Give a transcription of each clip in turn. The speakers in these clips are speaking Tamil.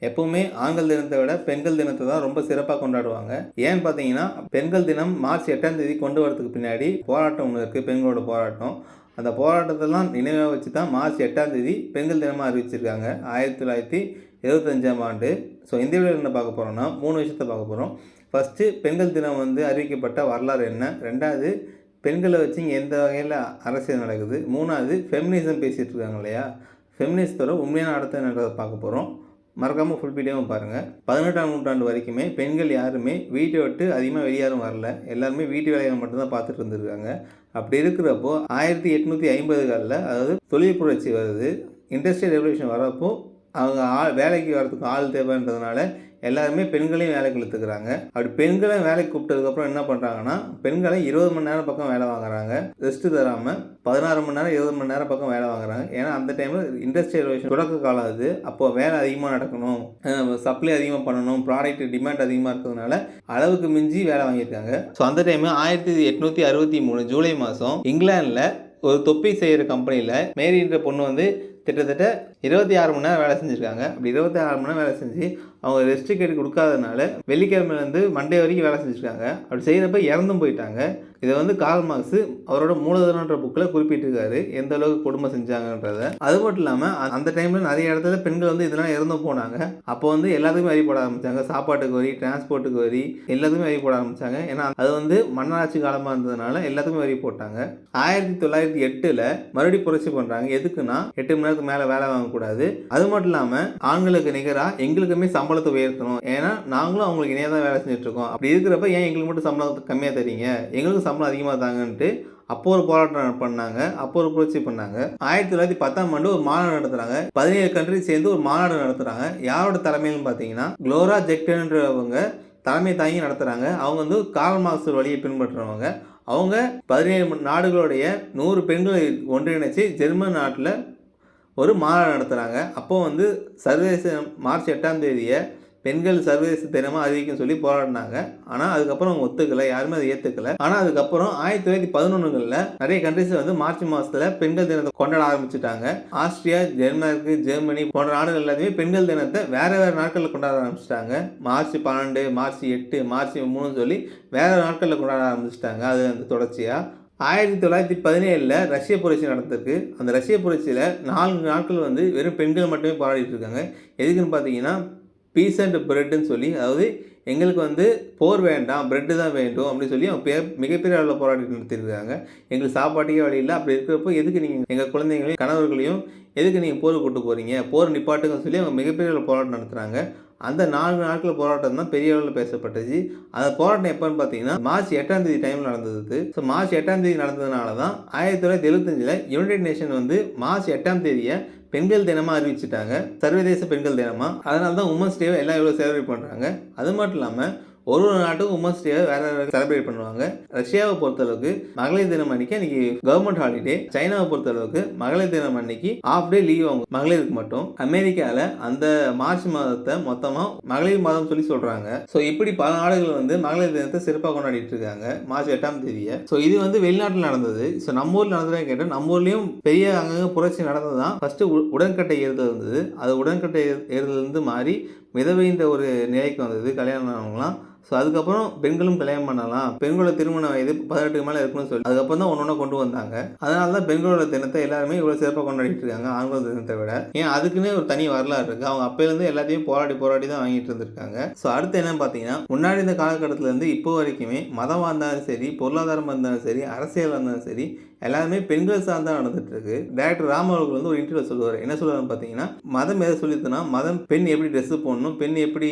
எப்பவுமே ஆண்கள் தினத்தை விட பெண்கள் தினத்தை தான் ரொம்ப சிறப்பாக கொண்டாடுவாங்க. ஏன்னு பார்த்தீங்கன்னா, பெண்கள் தினம் மார்ச் 8ஆம் தேதி கொண்டு வரதுக்கு பின்னாடி போராட்டம் ஒன்று இருக்குது, பெண்களோட போராட்டம். அந்த போராட்டத்தெல்லாம் நினைவாக வச்சு தான் மார்ச் 8ஆம் தேதி பெண்கள் தினமாக அறிவிச்சிருக்காங்க 1975ஆம் ஆண்டு. ஸோ இந்த வீடியோவில் என்ன பார்க்க போகிறோம்னா 3 விஷயத்தை பார்க்க போகிறோம். ஃபஸ்ட்டு பெண்கள் தினம் அறிவிக்கப்பட்ட வரலாறு என்ன, ரெண்டாவது பெண்களை வச்சு இங்கே எந்த வகையில் அரசியல் நடக்குது, மூணாவது ஃபெமினிசம் பேசிகிட்டு இருக்காங்க இல்லையா, ஃபெமினிஸ்டோட உண்மையான அர்த்தம் என்னன்றதை பார்க்க போகிறோம். மறக்காமல் ஃபுல் வீடியோவும் பாருங்கள். 18ஆம் நூற்றாண்டு வரைக்குமே பெண்கள் யாருமே வீட்டை விட்டு அதிகமாக வெளியாரும் வரல, எல்லாருமே வீட்டு வேலைகளை மட்டும்தான் பார்த்துட்டு இருந்திருக்காங்க. அப்படி இருக்கிறப்போ 1850களில் அதாவது தொழில் புரட்சி வருது, இண்டஸ்ட்ரியல் ரெவல்யூஷன் வரப்போ அவங்க வேலைக்கு வரதுக்கு ஆள் தேவைன்றதுனால எல்லாருமே பெண்களையும் வேலைக்கு இழுத்துக்கிறாங்க. அப்படி பெண்களை வேலைக்கு கூப்பிட்டதுக்கப்புறம் என்ன பண்ணுறாங்கன்னா, பெண்களை 20 மணி நேரம் பக்கம் வேலை வாங்குறாங்க, ரெஸ்ட்டு தராமல் 16 மணி நேரம் 20 மணி நேரம் பக்கம் வேலை வாங்குறாங்க. ஏன்னா அந்த டைமில் இண்டஸ்ட்ரியல் ரெவல்யூஷன் தொடக்க காலம் அது. அப்போது வேலை அதிகமாக நடக்கணும், சப்ளை அதிகமாக பண்ணணும், ப்ராடக்ட் டிமாண்ட் அதிகமாக இருக்கிறதுனால அளவுக்கு மிஞ்சி வேலை வாங்கியிருக்காங்க. ஸோ அந்த டைமு 1863 ஜூலை மாதம் இங்கிலாந்தில் ஒரு தொப்பி செய்கிற கம்பெனியில் மேரின்ற பொண்ணு கிட்டத்தட்ட 26 மணி நேரம் வேலை செஞ்சுருக்காங்க. அப்படி 26 மணி நேரம் வேலை செஞ்சு அவங்க ரெஸ்ட் கேட்டு கொடுக்காதனால வெள்ளிக்கிழமையிலேருந்து மண்டே வரைக்கும் வேலை செஞ்சுருக்காங்க. அப்படி செய்கிறப்ப இறந்தும் போயிட்டாங்க. இதை கார்ல் மார்க்ஸ் அவரோட மூலதனன்ற புக்கில் குறிப்பிட்டிருக்காரு, எந்த அளவுக்கு கொடுமை செஞ்சாங்கன்றத. அது மட்டும் இல்லாமல் அந்த டைமில் நிறைய இடத்துல பெண்கள் இதெல்லாம் இறந்தும் போனாங்க. அப்போ எல்லாத்துக்குமே வரி போட ஆரம்பித்தாங்க, சாப்பாட்டுக்கு வரி, டிரான்ஸ்போர்ட்டுக்கு வரி, எல்லாத்துக்குமே வரி போட ஆரம்பித்தாங்க. ஏன்னா அது மன்னராட்சி காலமாக இருந்ததுனால எல்லாத்துக்குமே வரி போட்டாங்க. 1908 மறுபடியும் புரட்சி பண்ணுறாங்க. எதுக்குன்னா 8 மணி நேரத்துக்கு மேலே வேலை வாங்கக்கூடாது, அது மட்டும் இல்லாமல் ஆண்களுக்கு நிகராக எங்களுக்குமே சம்பளத்தை உயர்த்தணும், ஏன்னா நாங்களும் அவங்களுக்கு இணையாக தான் வேலை செஞ்சுட்ருக்கோம். அப்படி இருக்கிறப்ப ஏன் எங்களுக்கு மட்டும் சம்பளம் கம்மியாக தரீங்க, எங்களுக்கு சம்பளம் அதிகமாக தாங்கன்ட்டு அப்போ ஒரு போராட்டம் பண்ணாங்க, அப்போ ஒரு புரட்சி பண்ணாங்க. 1910ஆம் ஆண்டு ஒரு மாநாடு நடத்துகிறாங்க, 17 கண்ட்ரி சேர்ந்து ஒரு மாநாடு நடத்துகிறாங்க. யாரோட தலைமையில்னு பார்த்தீங்கன்னா குளோரா ஜெக்டன்றவங்க தலைமை தாங்கி நடத்துகிறாங்க. அவங்க கார்ல் மார்க்ஸ் வழியை பின்பற்றுறவங்க. அவங்க 17 நாடுகளுடைய 100 பெண்களை ஒன்றிணைச்சு ஜெர்மன் நாட்டில் ஒரு மாநாடு நடத்துகிறாங்க. அப்போது சர்வதேச மார்ச் 8ஆம் தேதியை பெண்கள் சர்வதேச தினமாக அறிவிக்கும் சொல்லி போராடினாங்க. ஆனால் அதுக்கப்புறம் அவங்க ஒத்துக்கலை, யாருமே அதை ஏற்றுக்கலை. ஆனால் அதுக்கப்புறம் 1911களில் நிறைய கண்ட்ரிஸ் மார்ச் மாதத்தில் பெண்கள் தினத்தை கொண்டாட ஆரம்பிச்சுட்டாங்க. ஆஸ்திரியா, டென்மார்க்கு, ஜெர்மனி போன்ற நாடுகள் எல்லாத்தையுமே பெண்கள் தினத்தை வேறு நாட்களில் கொண்டாட ஆரம்பிச்சிட்டாங்க. மார்ச் 12, மார்ச் 8, மார்ச் 3 சொல்லி வேறு நாட்களில் கொண்டாட ஆரம்பிச்சிட்டாங்க. அது தொடர்ச்சியாக 1917 ரஷ்ய புரட்சி நடந்திருக்கு. அந்த ரஷ்ய புரட்சியில் 4 நாட்கள் வெறும் பெண்கள் மட்டுமே போராடிட்டு இருக்காங்க. எதுக்குன்னு பார்த்தீங்கன்னா பீஸ் அண்ட் பிரெட்டுன்னு சொல்லி, அதாவது எங்களுக்கு போர் வேண்டாம், பிரெட்டு தான் வேண்டும் அப்படின்னு சொல்லி அவங்க மிகப்பெரிய அளவில் போராடி நடத்திருக்காங்க. எங்களுக்கு சாப்பாட்டுக்கே வழி இல்லை. அப்படி இருக்கிறப்போ எதுக்கு நீங்கள் எங்கள் குழந்தைங்களையும் கணவர்களையும் எதுக்கு நீங்கள் போர் கூட்டு போகிறீங்க, போர் நிப்பாட்டுங்கன்னு சொல்லி அவங்க மிகப்பெரிய அளவில் போராட்டம் நடத்துகிறாங்க. அந்த 4 நாட்கள் போராட்டம் தான் பெரிய அளவில் பேசப்பட்டுச்சு. அந்த போராட்டம் எப்போன்னு பார்த்தீங்கன்னா மார்ச் 8ஆம் தேதி டைமில் நடந்தது. ஸோ மார்ச் 8ஆம் தேதி நடந்ததுனால தான் 1975 யுனைடெட் நேஷன் மார்ச் 8ஆம் தேதியை பெண்கள் தினமாக அறிவிச்சிட்டாங்க, சர்வதேச பெண்கள் தினமாக. அதனால தான் உமன்ஸ் டேவை எல்லாம் இவ்வளோ செலிப்ரேட் பண்ணுறாங்க. அது மட்டும் இல்லாமல் ஒரு நாட்டுக்கும் உமன்ஸ் டேவை வேறு செலிப்ரேட் பண்ணுவாங்க. ரஷ்யாவை பொறுத்தளவுக்கு மகளிர் தினம் அன்னைக்கு அன்றைக்கி கவர்மெண்ட் ஹாலிடே, சைனாவை பொறுத்தளவுக்கு மகளிர் தினம் அன்னைக்கு ஆஃப் டே லீவ் அவங்க மகளிருக்கு மட்டும். அமெரிக்காவில் அந்த மார்ச் மாதத்தை மொத்தமாக மகளிர் மாதம் சொல்லி சொல்கிறாங்க. ஸோ இப்படி பல நாடுகள் மகளிர் தினத்தை சிறப்பாக கொண்டாடிட்டு இருக்காங்க மார்ச் 8ஆம் தேதியை. ஸோ இது வெளிநாட்டில் நடந்தது. ஸோ நம்ம ஊரில் நடந்ததுன்னு கேட்டால் நம்ம ஊர்லேயும் பெரிய அங்கங்கே புரட்சி நடந்தது தான். ஃபஸ்ட்டு உடன்கட்டை ஏறுதல் இருந்தது. அது உடன்கட்டை ஏறுதலேருந்து மாறி விதவைன்ற ஒரு நிலைக்கு வந்தது, கல்யாணம் ஆனவங்களாம். ஸோ அதுக்கப்புறம் பெண்களும் கல்யாணம் பண்ணலாம், பெண்களோட திருமண வயது 18க்கு மேலே இருக்குன்னு சொல்லி அதுக்கப்புறம் தான் ஒன்று கொண்டு வந்தாங்க. அதனால தான் பெண்களோட தினத்தை எல்லாருமே இவ்வளோ சிறப்பாக கொண்டாடிட்டு இருக்காங்க ஆண்களோட தினத்தை விட. ஏன் அதுக்குன்னே ஒரு தனி வரலாறு இருக்குது. அவங்க அப்போலேருந்து எல்லாத்தையும் போராடி தான் வாங்கிட்டு இருந்திருக்காங்க. ஸோ அடுத்து என்னன்னு பார்த்தீங்கன்னா, முன்னாடி இந்த காலகட்டத்திலேருந்து இப்போ வரைக்குமே மதமாக இருந்தாலும் சரி, பொருளாதாரமாக இருந்தாலும் சரி, அரசியலாக இருந்தாலும் சரி, எல்லாருமே பெண்கள் சார்ந்தா நடந்துட்டு இருக்கு. டைரக்டர் ராம் அவர்கள் ஒரு இன்டர்வியூ சொல்லுவார். என்ன சொல்லுவாருன்னு பார்த்தீங்கன்னா, மதம் எதை சொல்லிட்டுனா மதம் பெண் எப்படி ட்ரெஸ்ஸு போடணும், பெண் எப்படி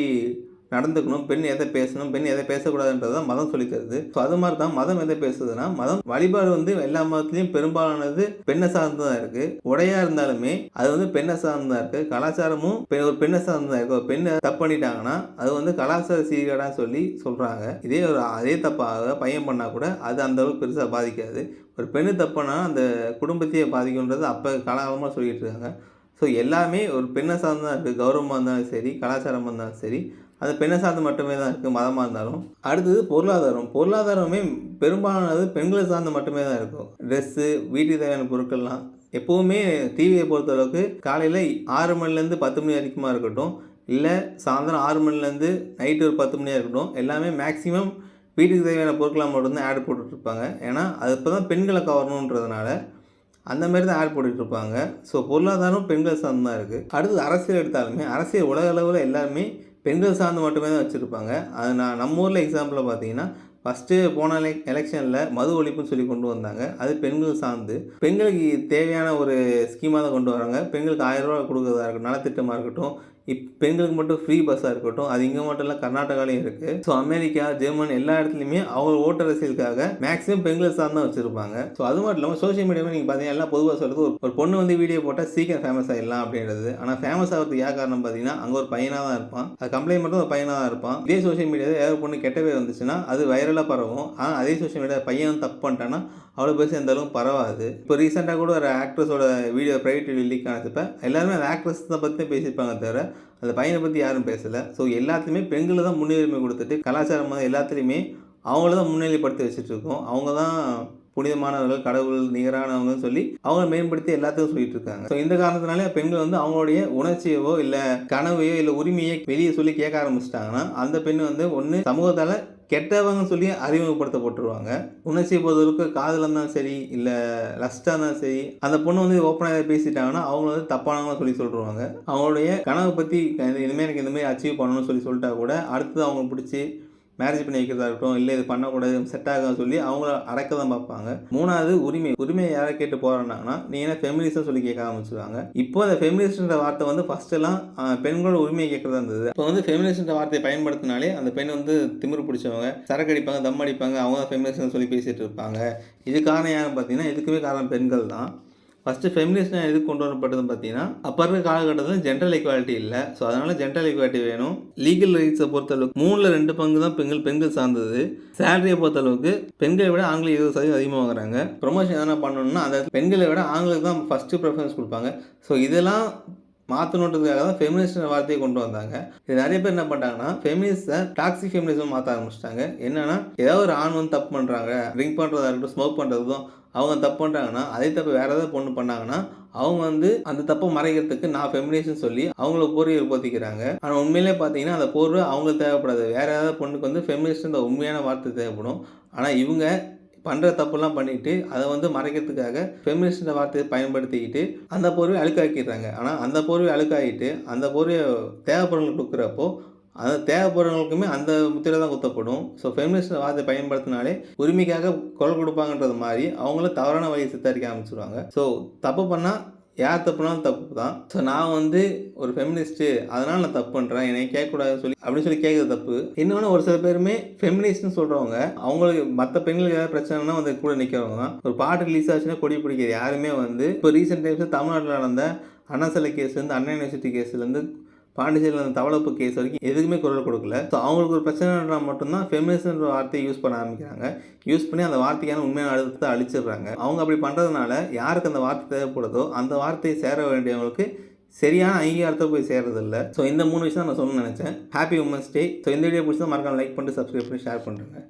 நடந்துக்கணும், பெண் எதை பேசணும், பெண் எதை பேசக்கூடாதுன்றது தான் மதம் சொல்லித்தருது. ஸோ அது மாதிரி தான் மதம் எதை பேசுதுன்னா, மதம் வழிபாடு எல்லா மதத்துலேயும் பெரும்பாலானது பெண்ணை சார்ந்து தான் இருக்குது. உடையாக இருந்தாலுமே அது பெண்ணை சார்ந்து தான் இருக்குது. கலாச்சாரமும் ஒரு பெண்ணை சார்ந்து தான் இருக்குது. ஒரு பெண்ணை தப்பு பண்ணிட்டாங்கன்னா அது கலாச்சார சீர்கேடான்னு சொல்லி சொல்கிறாங்க. அதே தப்பாக பையன் பண்ணால் கூட அது அந்த அளவுக்கு பெருசாக பாதிக்காது. ஒரு பெண்ணு தப்புனா அந்த குடும்பத்தையே பாதிக்குன்றது அப்போ காலகாலமாக சொல்லிட்டு இருக்காங்க. ஸோ எல்லாமே ஒரு பெண்ணை சார்ந்து தான் இருக்குது. கௌரவமாக இருந்தாலும் சரி, கலாச்சாரமாக இருந்தாலும் சரி, அது பெண்ணை சார்ந்து மட்டுமே தான் இருக்குது, மதமாக இருந்தாலும். அடுத்தது பொருளாதாரமே பெரும்பாலானது பெண்களை சார்ந்து மட்டுமே தான் இருக்கும். ட்ரெஸ்ஸு, வீட்டுக்கு தேவையான பொருட்கள்லாம் எப்போவுமே டிவியை பொறுத்தளவுக்கு காலையில் 6 மணிலேருந்து 10 மணி வரைக்குமா இருக்கட்டும், இல்லை சாயந்தரம் 6 மணிலேருந்து நைட்டு ஒரு 10 மணியாக இருக்கட்டும், எல்லாமே மேக்ஸிமம் வீட்டுக்கு தேவையான பொருட்களாக மட்டும்தான் ஆட் போட்டுட்ருப்பாங்க. ஏன்னா அது இப்போ தான் பெண்களை கவரணுன்றதுனால அந்தமாரி தான் ஆட் போட்டுட்ருப்பாங்க. ஸோ பொருளாதாரம் பெண்கள் சார்ந்து தான் இருக்குது. அடுத்தது அரசியல் எடுத்தாலுமே அரசியல் உலக அளவில் எல்லாருமே பெண்கள் சார்ந்து மட்டுமே தான் வச்சுருப்பாங்க. அது நம்ம ஊரில் எக்ஸாம்பிளில் பார்த்தீங்கன்னா ஃபஸ்ட்டு போன எலெக்ஷனில் மது ஒழிப்புன்னு சொல்லி கொண்டு வந்தாங்க. அது பெண்கள் சார்ந்து பெண்களுக்கு தேவையான ஒரு ஸ்கீமாக தான் கொண்டு வராங்க. பெண்களுக்கு 1000 ரூபா கொடுக்குறதா இருக்கட்டும், நலத்திட்டமாக இருக்கட்டும், பெண்களுக்கு மட்டும் ஃப்ரீ பஸ்ஸாக இருக்கட்டும், அது இங்கே மட்டும் இல்லை, கர்நாடகாலையும் இருக்குது. ஸோ அமெரிக்கா, ஜெர்மன் எல்லா இடத்துலையுமே அவங்க ஓட்டு அரசியலுக்காக மேக்ஸிமம் பெண்கள் சார்ந்து தான் வச்சுருப்பாங்க. ஸோ அது மட்டும் இல்லாமல் சோஷியல் மீடியாவில் நீங்கள் பார்த்தீங்கன்னா எல்லாம் பொதுவாக சொல்கிறது ஒரு பொண்ணு வந்து வீடியோ போட்டால் சீக்கிரம் ஃபேமஸ் ஆகிடலாம் அப்படின்றது. ஆனால் ஃபேமஸ் ஆகிறதுக்கு யார் காரணம் பார்த்தீங்கன்னா அங்கே ஒரு பையனாக தான் இருப்பான். அது கம்ப்ளைண்ட் மட்டும் ஒரு பையனாக தான் இருப்பான். இதே சோஷியல் மீடியாவில் ஏதாவது பொண்ணு கெட்ட பேர் வந்துச்சுன்னா அது வைரலாக பரவும். ஆனால் அதே சோஷியல் மீடியா பையன் வந்து தப்பு பண்ணிட்டான்னா அவ்வளோ பேர் எந்த அளவுக்கு பரவாது. இப்போ ரீசெண்டாக கூட ஒரு ஆக்ட்ரஸோட வீடியோ ப்ரைவேட் வீடியோ லீக் ஆனப்போ எல்லாருமே அந்த ஆக்ட்ரஸ் தான் பற்றி பேசியிருப்பாங்க தவிர அந்த பையனை பற்றி யாரும் பேசலை. ஸோ எல்லாத்துலேயுமே பெண்களை தான் முன்னுரிமை கொடுத்துட்டு கலாச்சாரம் எல்லாத்துலேயுமே அவங்கள தான் முன்னிலைப்படுத்தி வச்சுட்ருக்கோம். அவங்க தான் புனிதமானவர்கள், கடவுள் நிகரானவங்கன்னு சொல்லி அவங்க மேம்படுத்தி எல்லாத்துக்கும் சொல்லிட்டு இருக்காங்க. ஸோ இந்த காரணத்தினாலே பெண்கள் வந்து அவங்களுடைய உணர்ச்சியவோ இல்லை கனவையோ இல்லை உரிமையை வெளியே சொல்லி கேட்க ஆரம்பிச்சிட்டாங்கன்னா அந்த பெண் வந்து ஒன்று சமூகத்தால் கெட்டவங்கன்னு சொல்லி அறிமுகப்படுத்தப்பட்டுருவாங்க. உணர்ச்சியை பொறுத்தவரைக்கு காதலாக இருந்தாலும் சரி இல்லை லஸ்ட்டாக இருந்தாலும் சரி, அந்த பொண்ணு வந்து ஓப்பனாக பேசிட்டாங்கன்னா அவங்க வந்து தப்பானவங்க சொல்லி சொல்லிடுவாங்க. அவங்களுடைய கனவை பற்றி இனிமேல் எனக்கு இந்தமாதிரி அச்சீவ் பண்ணணும்னு சொல்லிட்டா கூட அடுத்தது அவங்க பிடிச்சி மேரேஜ் பண்ணி வைக்கிறதா இருக்கட்டும், இல்லை இது பண்ணக்கூடாது, செட் ஆகாதுன்னு சொல்லி அவங்கள அடக்க தான் பார்ப்பாங்க. மூணாவது உரிமையை யாரை கேட்டு போகிறாங்கன்னா நீ என்ன ஃபெமினிஸ்ட்னு சொல்லி கேட்க ஆரம்பிச்சுருவாங்க. இப்போ அந்த ஃபெமினிஸ்ட்ன்ற வார்த்தை வந்து ஃபஸ்ட்டெல்லாம் பெண்களோட உரிமையை கேட்குறதா இருந்தது. இப்போ வந்து ஃபெமினிஸ்ட்ன்ற வார்த்தையை பயன்படுத்தினாலே அந்த பெண் வந்து திமிரு பிடிச்சவங்க, சரக்கு அடிப்பாங்க, தம் அடிப்பாங்க, அவங்க தான் ஃபெமினிஸ்ட்னு சொல்லி பேசிகிட்டு இருப்பாங்க. இது காரணம் யாருன்னு பார்த்தீங்கன்னா இதுக்குமே காரணம் பெண்கள் தான். ஃபஸ்ட்டு ஃபெமினிஸ்ட்னா எதுக்கு கொண்டு வரப்பட்டதுன்னு பார்த்தீங்கன்னா அப்போ இருக்க காலகட்டத்தில் ஜென்ரல் ஈக்குவாலிட்டி இல்லை. ஸோ அதனால் ஜென்ரல் ஈக்குவாலிட்டி வேணும். லீகல் ரைட்ஸை பொறுத்தளவுக்கு 3/2 பங்கு தான் பெண்கள் சார்ந்தது. சேலரியை பொறுத்தளவுக்கு பெண்களை விட ஆண்கள் 20% அதிகமாக வாங்குறாங்க. ப்ரொமோஷன் எதனா பண்ணணும்னா அந்த பெண்களை விட ஆண்களுக்கு தான் ஃபஸ்ட்டு ப்ரிஃபரன்ஸ் கொடுப்பாங்க. ஸோ இதெல்லாம் மாற்றணுன்றதுக்காக தான் ஃபெமினிஸ்ட்ன்ற வார்த்தையை கொண்டு வந்தாங்க. இது நிறைய பேர் என்ன பண்ணிட்டாங்கன்னா ஃபெமினிஸ்ட்டை டாக்ஸிக் ஃபெமினிசம் மாற்ற ஆரம்பிச்சிட்டாங்க. என்னன்னா ஏதாவது ஒரு ஆண் வந்து தப்பு பண்ணுறாங்க, ட்ரிங்க் பண்ணுறதா இருக்கட்டும், ஸ்மோக் பண்ணுறதும் அவங்க தப்பு பண்ணுறாங்கன்னா அதே தப்பு வேறு ஏதாவது பொண்ணு பண்ணாங்கன்னா அவங்க வந்து அந்த தப்பை மறைக்கிறதுக்கு நான் ஃபெமினிஸ்ட்னு சொல்லி அவங்கள போர்வை உற்பத்திக்கிறாங்க. ஆனால் உண்மையிலே பார்த்தீங்கன்னா அந்த போர்வை அவங்களுக்கு தேவைப்படாது. வேறு ஏதாவது பொண்ணுக்கு வந்து ஃபெமினிஸ்ட்ன்ற உண்மையான வார்த்தை தேவைப்படும். ஆனால் இவங்க பண்ணுற தப்புலாம் பண்ணிவிட்டு அதை வந்து மறைக்கிறதுக்காக ஃபெமினிஸ்ட்ன்ற வார்த்தையை பயன்படுத்திக்கிட்டு அந்த போர்வையை அழுக்காக்கிடுறாங்க. ஆனால் அந்த போர்வை அழுக்காகிட்டு அந்த போர்வையை தேவைப்படுறவங்களுக்கு கொடுக்குறப்போ அந்த தேவைப்படுறவங்களுக்குமே அந்த முத்திரை தான் குத்தப்படும். ஸோ ஃபெமினிஸ்ட் வார்த்தை பயன்படுத்தினாலே உரிமைக்காக குரல் கொடுப்பாங்கன்றது மாதிரி அவங்களும் தவறான வழியை சித்தரிக்க ஆரம்பிச்சிருவாங்க. ஸோ தப்பு பண்ணால் யார் தப்புனாலும் தப்பு தான். ஸோ நான் வந்து ஒரு ஃபெமினிஸ்ட்டு அதனால் நான் தப்பு பண்ணுறேன், என்னை கேட்கக்கூடாதுன்னு சொல்லி அப்படின்னு சொல்லி கேட்குறது தப்பு. இன்னொன்று ஒரு சில பேருமே ஃபெமினிஸ்ட்னு சொல்கிறவங்க அவங்களுக்கு மற்ற பெண்களுக்கு ஏதாவது பிரச்சனைனா வந்து கூட நிற்கிறவங்க தான். ஒரு பாட்டு ரிலீஸ் ஆச்சுன்னா கொடி பிடிக்கிறது யாருமே வந்து இப்போ ரீசெண்ட் டைம்ஸில் தமிழ்நாட்டில் நடந்த அண்ணா சிலை கேஸ்லேருந்து அண்ணா யூனிவர்சிட்டி கேஸ்லேருந்து பாண்டிச்சேரியில் அந்த தவளப்பு கேஸ் வரைக்கும் எதுக்குமே குரல் கொடுக்கல. ஸோ அவங்களுக்கு ஒரு பிரச்சனைனா மட்டும்தான் ஃபெமினிஸ்ட்ன்ற வார்த்தையை யூஸ் பண்ண ஆரம்பிக்கிறாங்க. யூஸ் பண்ணி அந்த வார்த்தைக்கான உண்மையான அழுத்தத்தை அழிச்சிடுறாங்க. அவங்க அப்படி பண்ணுறதுனால யாருக்கு அந்த வார்த்தை தேவைப்படுதோ அந்த வார்த்தையை சேர வேண்டியவங்களுக்கு சரியான அங்கீகாரத்தை போய் சேர்றதில்லை. ஸோ இந்த 3 விஷயம் நான் சொல்லணும்னு நினச்சேன். Happy women's day. ஸோ இந்த வீடியோ பிடிச்சா மறக்காம லைக் பண்ணிட்டு சப்ஸ்கிரைப் பண்ணி ஷேர் பண்ணுறேங்க.